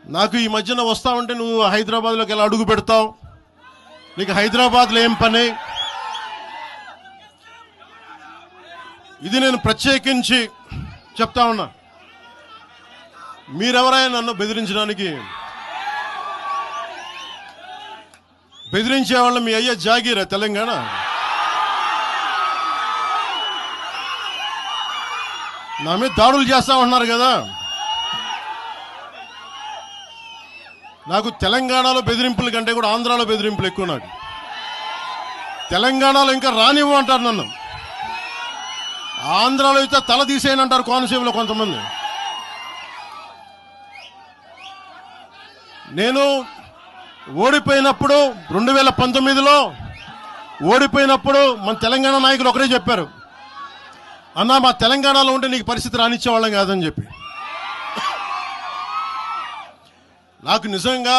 నాకు ఈ మధ్యన వస్తా ఉంటే నువ్వు హైదరాబాద్లోకి ఎలా అడుగు పెడతావు, నీకు హైదరాబాద్లో ఏం పని, ఇది నేను ప్రత్యేకించి చెప్తా ఉన్నా. మీరెవరైనా నన్ను బెదిరించడానికి, బెదిరించే వాళ్ళ మీ అయ్యే జాగీరా తెలంగాణ. నా మీద దాడులు చేస్తా ఉన్నారు కదా. నాకు తెలంగాణలో బెదిరింపుల కంటే కూడా ఆంధ్రాలో బెదిరింపులు ఎక్కువ. నాకు తెలంగాణలో ఇంకా రానివ్వమంటారు నన్ను, ఆంధ్రాలో అయితే తల తీసేయనంటారు కోనసీమలో కొంతమంది. నేను ఓడిపోయినప్పుడు 2019లో ఓడిపోయినప్పుడు మన తెలంగాణ నాయకులు ఒకరే చెప్పారు, అన్నా మా తెలంగాణలో ఉంటే నీకు పరిస్థితి రానిచ్చేవాళ్ళం కాదని చెప్పి. నాకు నిజంగా